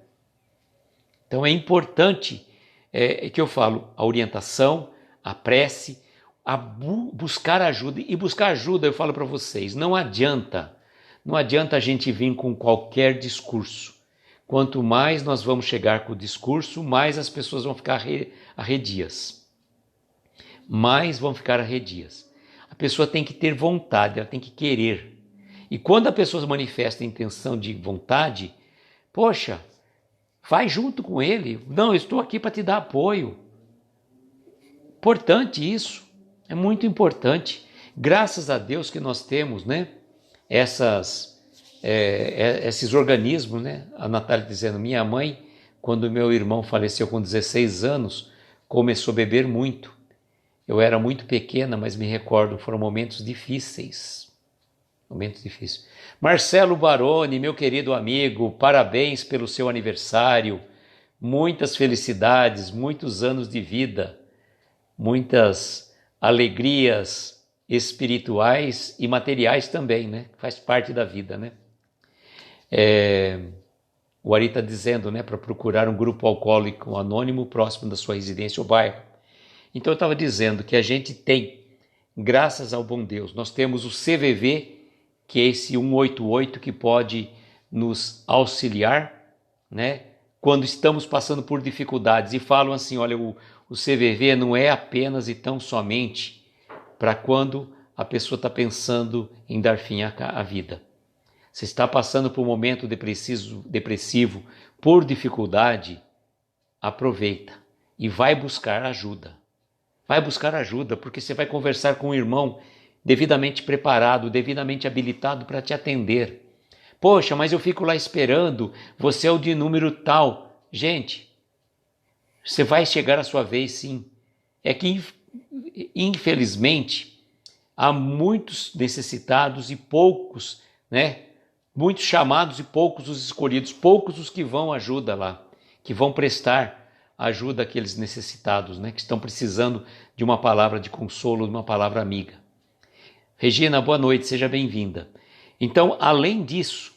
Então é importante que eu falo, a orientação, a prece, buscar ajuda. E buscar ajuda, eu falo para vocês, não adianta a gente vir com qualquer discurso. Quanto mais nós vamos chegar com o discurso, mais as pessoas vão ficar arredias. Mais vão ficar arredias. A pessoa tem que ter vontade, ela tem que querer. E quando a pessoa manifesta a intenção de vontade, poxa, vai junto com ele. Não, eu estou aqui para te dar apoio. Importante isso. É muito importante. Graças a Deus que nós temos, né, esses organismos, né? A Natália dizendo, minha mãe, quando meu irmão faleceu com 16 anos, começou a beber muito. Eu era muito pequena, mas me recordo, foram momentos difíceis. Momento difícil. Marcelo Baroni, meu querido amigo, parabéns pelo seu aniversário. Muitas felicidades, muitos anos de vida, muitas alegrias espirituais e materiais também, né? Faz parte da vida, né? O Ari está dizendo, né, para procurar um grupo alcoólico anônimo próximo da sua residência ou bairro. Então eu estava dizendo que a gente tem, graças ao bom Deus, nós temos o CVV, que é esse 188 que pode nos auxiliar, né, quando estamos passando por dificuldades. E falam assim, olha, o CVV não é apenas e tão somente para quando a pessoa está pensando em dar fim à vida. Se está passando por um momento depressivo, por dificuldade, aproveita e vai buscar ajuda. Vai buscar ajuda, porque você vai conversar com um irmão devidamente preparado, devidamente habilitado para te atender. Poxa, mas eu fico lá esperando, você é o de número tal. Gente, você vai chegar a sua vez, sim. É que, infelizmente, há muitos necessitados e poucos, né? Muitos chamados e poucos os escolhidos, poucos os que vão ajuda lá, que vão prestar ajuda àqueles necessitados, né? Que estão precisando de uma palavra de consolo, de uma palavra amiga. Regina, boa noite, seja bem-vinda. Então, além disso,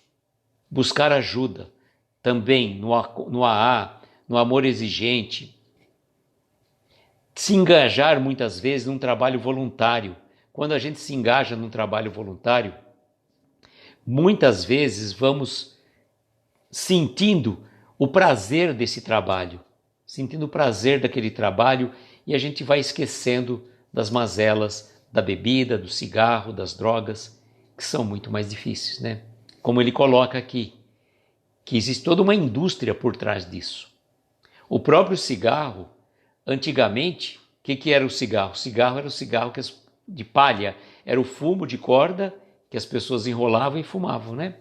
buscar ajuda também no AA, no amor exigente, se engajar muitas vezes num trabalho voluntário. Quando a gente se engaja num trabalho voluntário, muitas vezes vamos sentindo o prazer desse trabalho, sentindo o prazer daquele trabalho e a gente vai esquecendo das mazelas da bebida, do cigarro, das drogas, que são muito mais difíceis, né? Como ele coloca aqui, que existe toda uma indústria por trás disso. O próprio cigarro, antigamente, o que era o cigarro? O cigarro era o cigarro de palha, era o fumo de corda que as pessoas enrolavam e fumavam, né?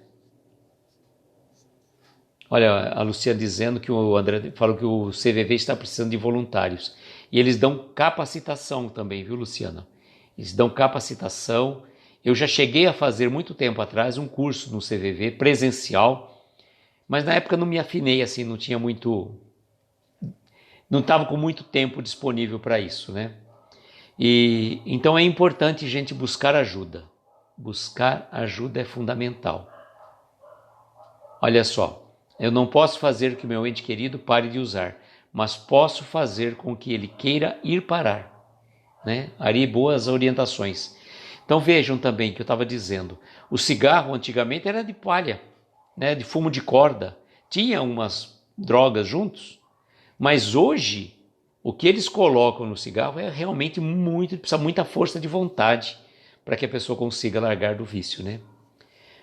Olha, a Lucia dizendo que o André falou que o CVV está precisando de voluntários. E eles dão capacitação também, viu, Luciana? Eles dão capacitação. Eu já cheguei a fazer muito tempo atrás um curso no CVV presencial, mas na época não me afinei assim, não estava com muito tempo disponível para isso, né? E então é importante a gente buscar ajuda. Buscar ajuda é fundamental. Olha só, eu não posso fazer que meu ente querido pare de usar, mas posso fazer com que ele queira ir parar, né? Ari, boas orientações. Então vejam também que eu estava dizendo, o cigarro antigamente era de palha, né? De fumo de corda, tinha umas drogas juntos, mas hoje o que eles colocam no cigarro é realmente precisa muita força de vontade para que a pessoa consiga largar do vício, né?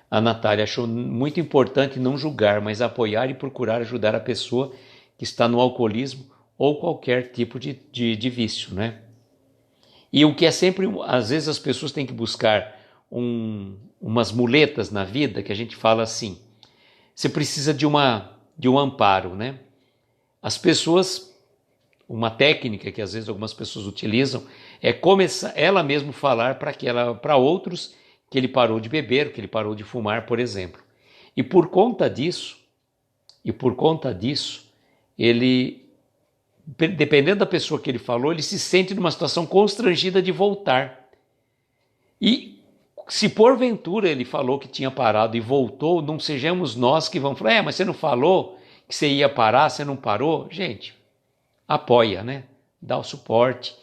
A Natália achou muito importante não julgar, mas apoiar e procurar ajudar a pessoa que está no alcoolismo ou qualquer tipo de vício, né? E o que é sempre, às vezes as pessoas têm que buscar umas muletas na vida, que a gente fala assim, você precisa de um amparo, né? As pessoas, uma técnica que às vezes algumas pessoas utilizam, é começar ela mesma falar para outros que ele parou de beber, que ele parou de fumar, por exemplo. E por conta disso, ele, dependendo da pessoa que ele falou, ele se sente numa situação constrangida de voltar. E se porventura ele falou que tinha parado e voltou, não sejamos nós que vamos falar, mas você não falou que você ia parar, você não parou? Gente, apoia, né? Dá o suporte,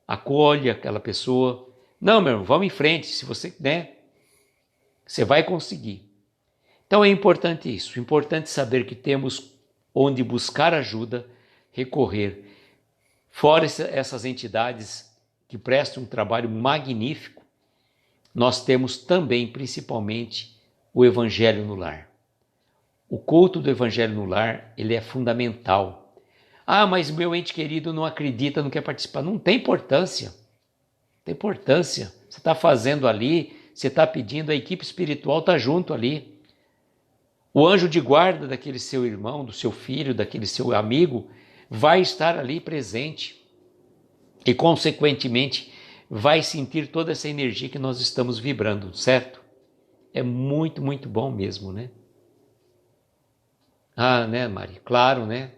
acolhe aquela pessoa. Não, meu irmão, vamos em frente, se você, né? Você vai conseguir. Então é importante isso, importante saber que temos onde buscar ajuda, recorrer. Fora essas entidades que prestam um trabalho magnífico, nós temos também, principalmente, o Evangelho no Lar. O culto do Evangelho no Lar, ele é fundamental. Ah, mas meu ente querido não acredita, não quer participar. Não tem importância. Não tem importância. Você está fazendo ali, você está pedindo, a equipe espiritual está junto ali. O anjo de guarda daquele seu irmão, do seu filho, daquele seu amigo, vai estar ali presente. E, consequentemente, vai sentir toda essa energia que nós estamos vibrando, certo? É muito, muito bom mesmo, né? Ah, né, Mari? Claro, né?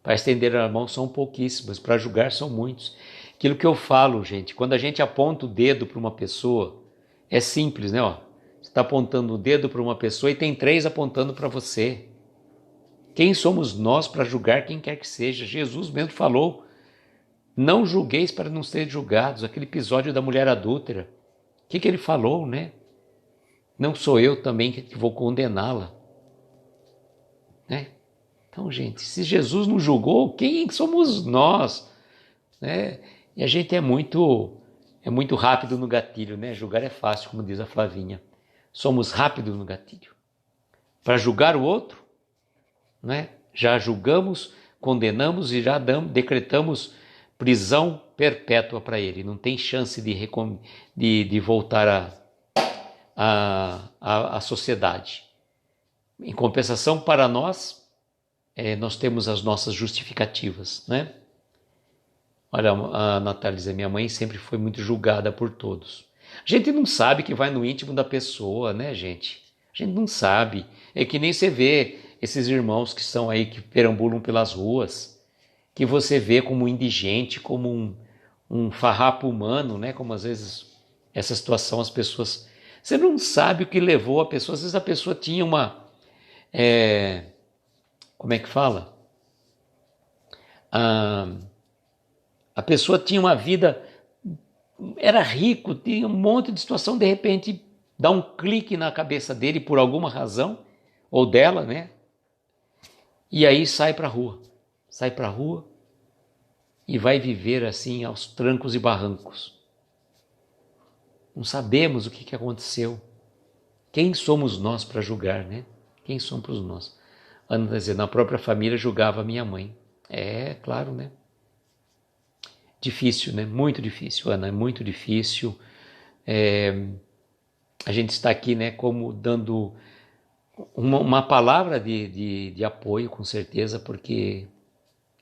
Para estender a mão são pouquíssimos, para julgar são muitos. Aquilo que eu falo, gente, quando a gente aponta o dedo para uma pessoa, é simples, né? Ó, você está apontando o dedo para uma pessoa e tem 3 apontando para você. Quem somos nós para julgar quem quer que seja? Jesus mesmo falou, não julgueis para não serem julgados. Aquele episódio da mulher adúltera. O que ele falou, né? Não sou eu também que vou condená-la, né? Então, gente, se Jesus não julgou, quem somos nós, né? E a gente é muito rápido no gatilho, né? Julgar é fácil, como diz a Flavinha. Somos rápidos no gatilho. Para julgar o outro, né? Já julgamos, condenamos e já decretamos prisão perpétua para ele. Não tem chance de voltar à sociedade. Em compensação, para nós, nós temos as nossas justificativas, né? Olha, a Natália diz, minha mãe sempre foi muito julgada por todos. A gente não sabe que vai no íntimo da pessoa, né, gente? A gente não sabe. É que nem você vê esses irmãos que são aí, que perambulam pelas ruas, que você vê como um indigente, como um farrapo humano, né? Como às vezes essa situação as pessoas... Você não sabe o que levou a pessoa. Às vezes a pessoa tinha como é que fala? A pessoa tinha uma vida, era rico, tinha um monte de situação, de repente dá um clique na cabeça dele por alguma razão, ou dela, né? E aí sai para a rua e vai viver assim aos trancos e barrancos. Não sabemos o que aconteceu. Quem somos nós para julgar, né? Quem somos nós? Ana está dizendo, a própria família julgava a minha mãe. É, claro, né? Difícil, né? Muito difícil, Ana, é muito difícil. A gente está aqui, né, como dando uma palavra de apoio, com certeza, porque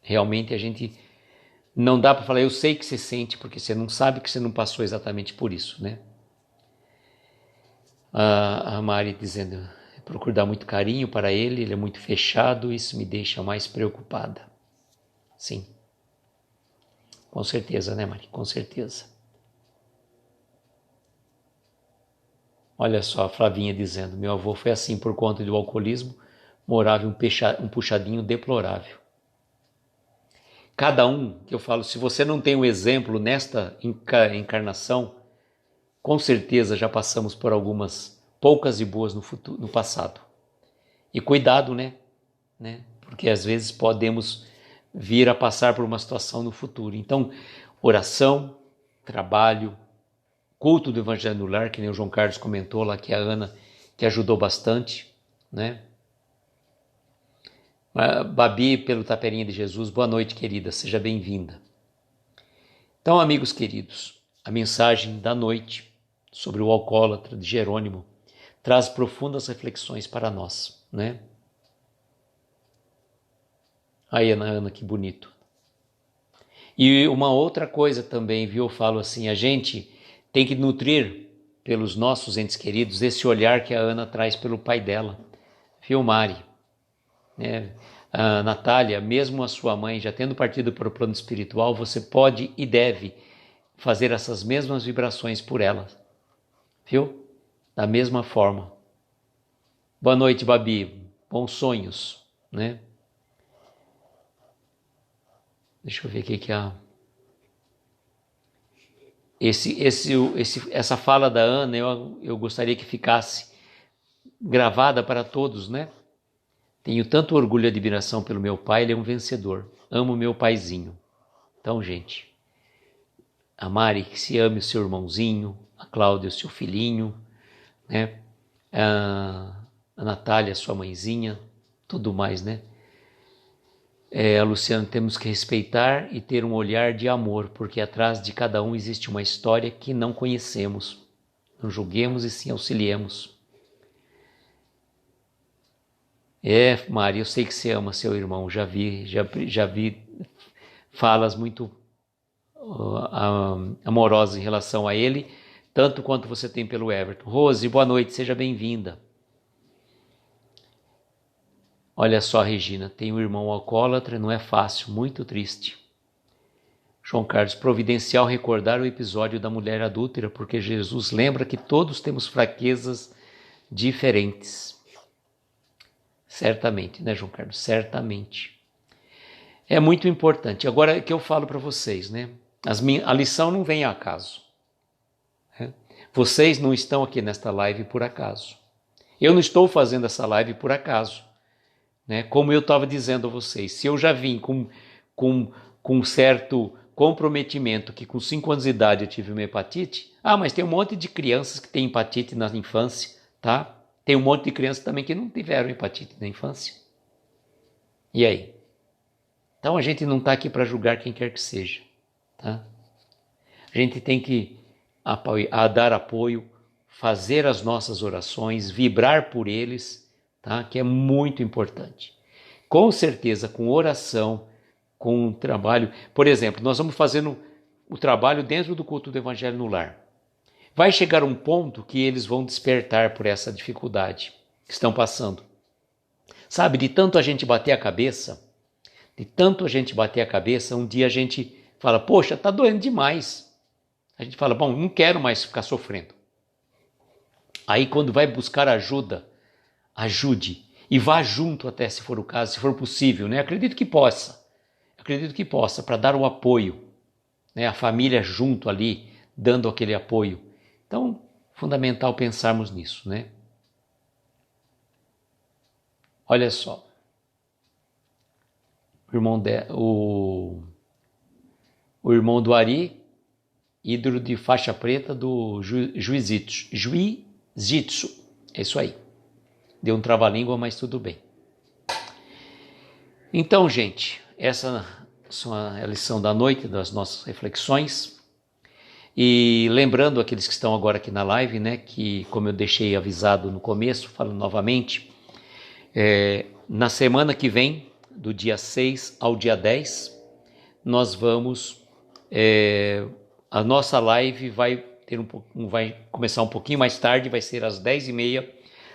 realmente a gente não dá para falar, eu sei que você sente, porque você não sabe que você não passou exatamente por isso, né? A Mari dizendo, procuro dar muito carinho para ele é muito fechado, isso me deixa mais preocupada. Sim. Com certeza, né, Mari? Com certeza. Olha só a Flavinha dizendo, meu avô foi assim por conta do alcoolismo, morava em um puxadinho deplorável. Cada um, que eu falo, se você não tem um exemplo nesta encarnação, com certeza já passamos por algumas poucas e boas no passado. E cuidado, né? Porque às vezes podemos vir a passar por uma situação no futuro. Então, oração, trabalho, culto do Evangelho no Lar, que nem o João Carlos comentou lá, que a Ana, que ajudou bastante, né? Babi, pelo Taperinha de Jesus, boa noite, querida, seja bem-vinda. Então, amigos queridos, a mensagem da noite sobre o alcoólatra de Jerônimo traz profundas reflexões para nós, né? Aí, Ana, que bonito. E uma outra coisa também, viu? Eu falo assim, a gente tem que nutrir pelos nossos entes queridos esse olhar que a Ana traz pelo pai dela, viu, Mari? A Natália, mesmo a sua mãe já tendo partido para o plano espiritual, você pode e deve fazer essas mesmas vibrações por ela, viu? Da mesma forma. Boa noite, Babi. Bons sonhos, né? Deixa eu ver o que é essa fala da Ana, eu gostaria que ficasse gravada para todos, né? Tenho tanto orgulho e admiração pelo meu pai, ele é um vencedor. Amo meu paizinho. Então, gente, a Mari, que se ame o seu irmãozinho, a Cláudia, o seu filhinho, né? A Natália, sua mãezinha, tudo mais, né? A Luciana, temos que respeitar e ter um olhar de amor, porque atrás de cada um existe uma história que não conhecemos. Não julguemos e sim auxiliemos. Mari, eu sei que você ama seu irmão, já vi falas muito amorosas em relação a ele, tanto quanto você tem pelo Everton. Rose, boa noite, seja bem-vinda. Olha só, Regina, tem um irmão alcoólatra, não é fácil, muito triste. João Carlos, providencial recordar o episódio da mulher adúltera, porque Jesus lembra que todos temos fraquezas diferentes. Certamente, né, João Carlos? Certamente. É muito importante. Agora que eu falo para vocês, né? A lição não vem a acaso. Né? Vocês não estão aqui nesta live por acaso. Eu não estou fazendo essa live por acaso. Né? Como eu estava dizendo a vocês, se eu já vim com certo comprometimento que com 5 anos de idade eu tive uma hepatite, mas tem um monte de crianças que têm hepatite na infância, tá? Tem um monte de crianças também que não tiveram hepatite na infância. E aí? Então a gente não está aqui para julgar quem quer que seja, tá? A gente tem que dar apoio, fazer as nossas orações, vibrar por eles, tá? Que é muito importante. Com certeza, com oração, com trabalho. Por exemplo, nós vamos fazendo o trabalho dentro do culto do Evangelho no Lar. Vai chegar um ponto que eles vão despertar por essa dificuldade que estão passando. Sabe, de tanto a gente bater a cabeça, um dia a gente fala, poxa, tá doendo demais. A gente fala, bom, não quero mais ficar sofrendo. Aí quando vai buscar ajuda, ajude e vá junto até, se for o caso, se for possível, né? Acredito que possa, para dar o apoio, né? A família junto ali, dando aquele apoio. Então, fundamental pensarmos nisso, né? Olha só, o irmão do Ari, ídolo de faixa preta do Jiu-Jitsu, é isso aí. Deu um trava-língua, mas tudo bem. Então, gente, essa é a lição da noite, das nossas reflexões. E lembrando aqueles que estão agora aqui na live, né, que como eu deixei avisado no começo, falo novamente, na semana que vem, do dia 6 ao dia 10, nós vamos, a nossa live vai começar um pouquinho mais tarde, vai ser às 10h30,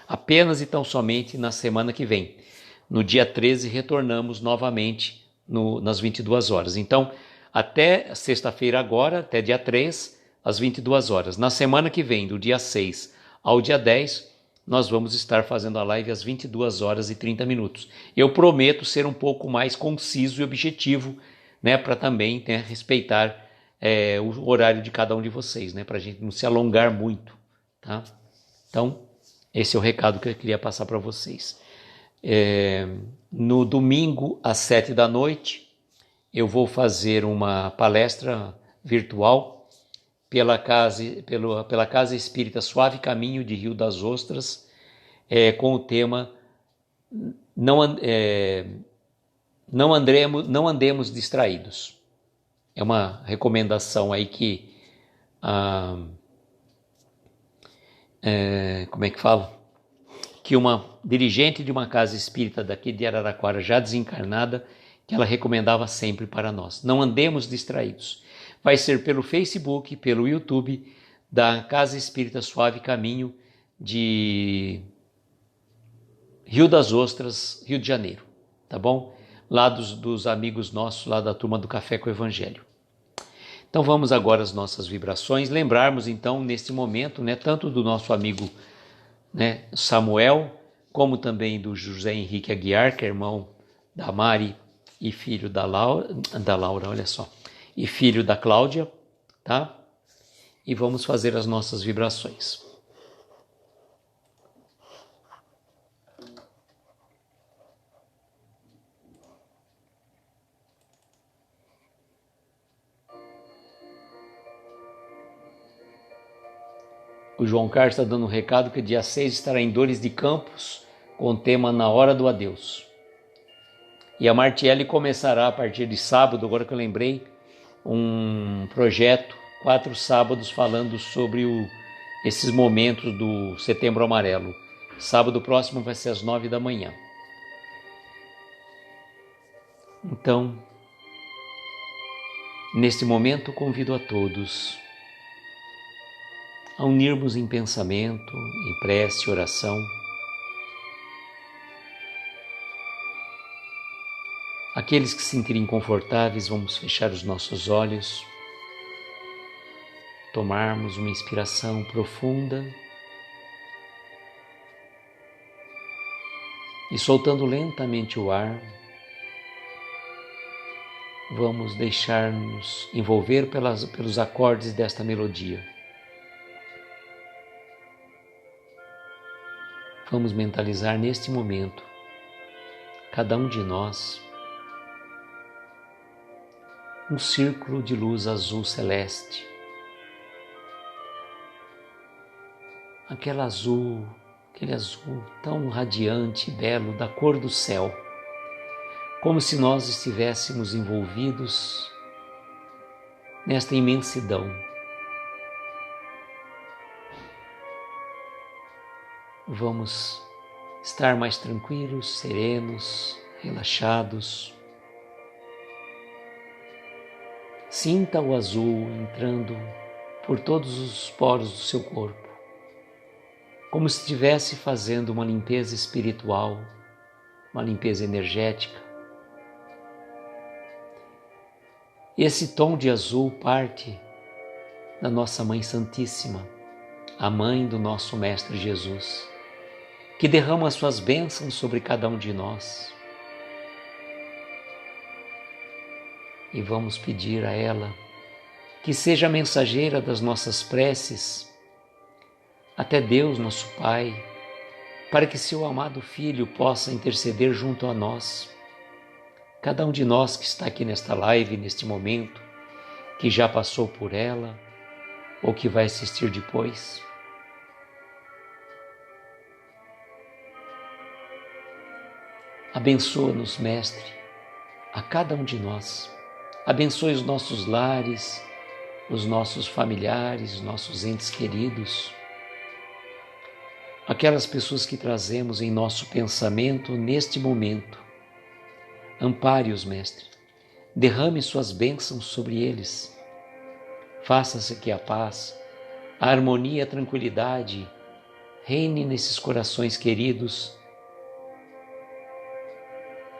apenas e tão somente na semana que vem. No dia 13 retornamos novamente nas 22 horas. Então, até sexta-feira agora, até dia 3, às 22 horas. Na semana que vem, do dia 6 ao dia 10, nós vamos estar fazendo a live às 22 horas e 30 minutos. Eu prometo ser um pouco mais conciso e objetivo, né, para também, né, respeitar o horário de cada um de vocês, né, para a gente não se alongar muito, tá? Então, esse é o recado que eu queria passar para vocês. No domingo, às 7 da noite, eu vou fazer uma palestra virtual pela Casa Espírita Suave Caminho de Rio das Ostras, com o tema não andemos distraídos. É uma recomendação aí que como é que fala? Que uma dirigente de uma casa espírita daqui de Araraquara, já desencarnada, que ela recomendava sempre para nós. Não andemos distraídos. Vai ser pelo Facebook, pelo YouTube, da Casa Espírita Suave Caminho de Rio das Ostras, Rio de Janeiro, tá bom? Lá dos amigos nossos, lá da turma do Café com o Evangelho. Então vamos agora às nossas vibrações, lembrarmos então neste momento, né, tanto do nosso amigo, né, Samuel, como também do José Henrique Aguiar, que é irmão da Mari e filho da Laura, olha só, e filho da Cláudia, tá? E vamos fazer as nossas vibrações. O João Carlos está dando um recado que dia 6 estará em Dores de Campos com o tema Na Hora do Adeus. E a Martiele começará a partir de sábado, agora que eu lembrei, um projeto, 4 sábados, falando sobre esses momentos do Setembro Amarelo. Sábado próximo vai ser às 9 da manhã. Então, neste momento, convido a todos a unirmos em pensamento, em prece e oração, aqueles que se sentirem confortáveis, vamos fechar os nossos olhos, tomarmos uma inspiração profunda e, soltando lentamente o ar, vamos deixar-nos envolver pelos acordes desta melodia. Vamos mentalizar neste momento, cada um de nós, um círculo de luz azul celeste. Aquele azul tão radiante e belo, da cor do céu, como se nós estivéssemos envolvidos nesta imensidão. Vamos estar mais tranquilos, serenos, relaxados. Sinta o azul entrando por todos os poros do seu corpo, como se estivesse fazendo uma limpeza espiritual, uma limpeza energética. Esse tom de azul parte da nossa Mãe Santíssima, a mãe do nosso Mestre Jesus, que derrama as suas bênçãos sobre cada um de nós. E vamos pedir a ela que seja a mensageira das nossas preces até Deus, nosso Pai, para que seu amado Filho possa interceder junto a nós. Cada um de nós que está aqui nesta live, neste momento, que já passou por ela ou que vai assistir depois. Abençoa-nos, Mestre, a cada um de nós. Abençoe os nossos lares, os nossos familiares, os nossos entes queridos, aquelas pessoas que trazemos em nosso pensamento neste momento. Ampare-os, Mestre, derrame suas bênçãos sobre eles. Faça-se que a paz, a harmonia, a tranquilidade reine nesses corações queridos.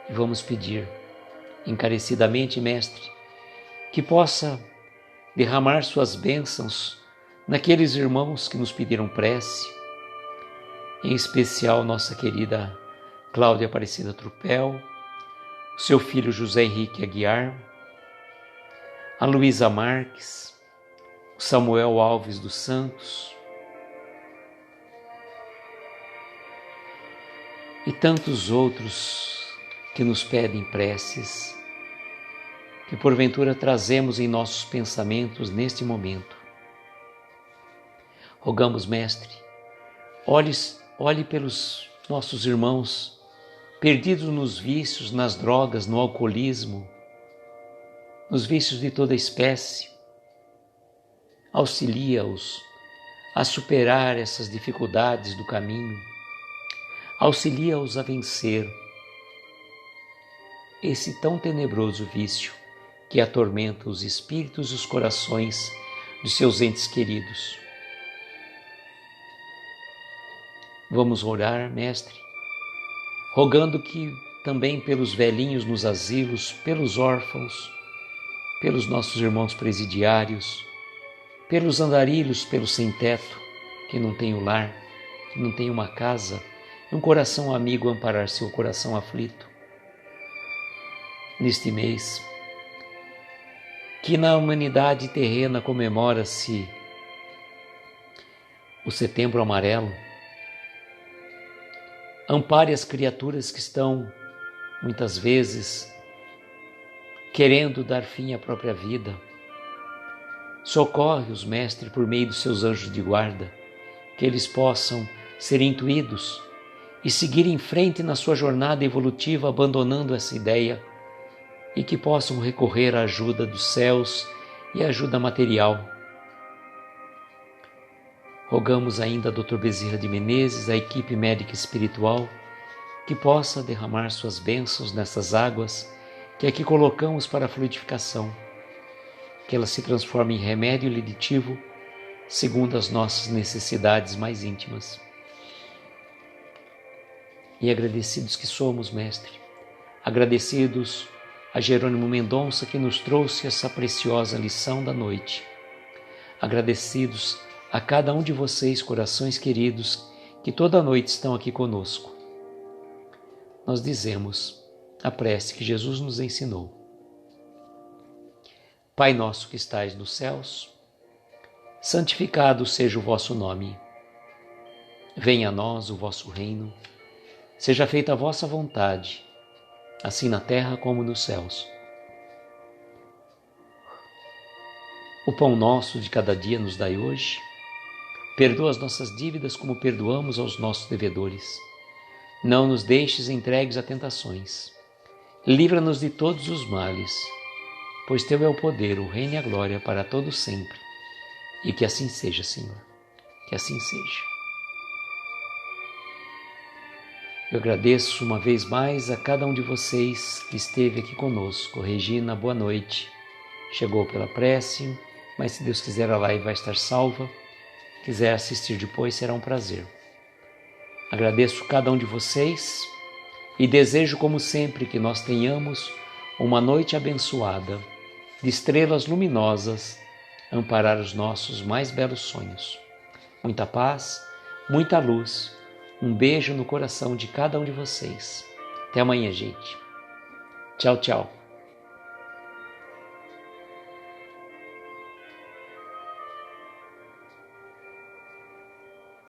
E vamos pedir encarecidamente, Mestre, que possa derramar suas bênçãos naqueles irmãos que nos pediram prece, em especial nossa querida Cláudia Aparecida Trupel, seu filho José Henrique Aguiar, a Luísa Marques, o Samuel Alves dos Santos e tantos outros que nos pedem preces, que porventura trazemos em nossos pensamentos neste momento. Rogamos, Mestre, olhe pelos nossos irmãos perdidos nos vícios, nas drogas, no alcoolismo, nos vícios de toda espécie. Auxilia-os a superar essas dificuldades do caminho. Auxilia-os a vencer esse tão tenebroso vício que atormenta os espíritos e os corações dos seus entes queridos. Vamos orar, Mestre, rogando que também pelos velhinhos nos asilos, pelos órfãos, pelos nossos irmãos presidiários, pelos andarilhos, pelos sem-teto, que não têm o lar, que não têm uma casa, um coração amigo amparar seu coração aflito. Neste mês, que na humanidade terrena comemora-se o Setembro Amarelo, ampare as criaturas que estão, muitas vezes, querendo dar fim à própria vida. Socorre-os, Mestre, por meio dos seus anjos de guarda, que eles possam ser intuídos e seguir em frente na sua jornada evolutiva, abandonando essa ideia, e que possam recorrer à ajuda dos céus e à ajuda material. Rogamos ainda a Dr. Bezerra de Menezes, a equipe médica espiritual, que possa derramar suas bênçãos nessas águas que aqui colocamos para a fluidificação, que elas se transformem em remédio liditivo, segundo as nossas necessidades mais íntimas. E agradecidos que somos, Mestre, agradecidos a Jerônimo Mendonça que nos trouxe essa preciosa lição da noite. Agradecidos a cada um de vocês, corações queridos, que toda noite estão aqui conosco. Nós dizemos a prece que Jesus nos ensinou. Pai nosso que estais nos céus, santificado seja o vosso nome. Venha a nós o vosso reino. Seja feita a vossa vontade, assim na terra como nos céus. O pão nosso de cada dia nos dai hoje. Perdoa as nossas dívidas como perdoamos aos nossos devedores. Não nos deixes entregues a tentações. Livra-nos de todos os males, pois teu é o poder, o reino e a glória para todos sempre. E que assim seja, Senhor. Que assim seja. Eu agradeço uma vez mais a cada um de vocês que esteve aqui conosco. Regina, boa noite. Chegou pela prece, mas se Deus quiser a live vai estar salva. Quiser assistir depois, será um prazer. Agradeço cada um de vocês e desejo, como sempre, que nós tenhamos uma noite abençoada, de estrelas luminosas, amparar os nossos mais belos sonhos. Muita paz, muita luz. Um beijo no coração de cada um de vocês. Até amanhã, gente. Tchau, tchau.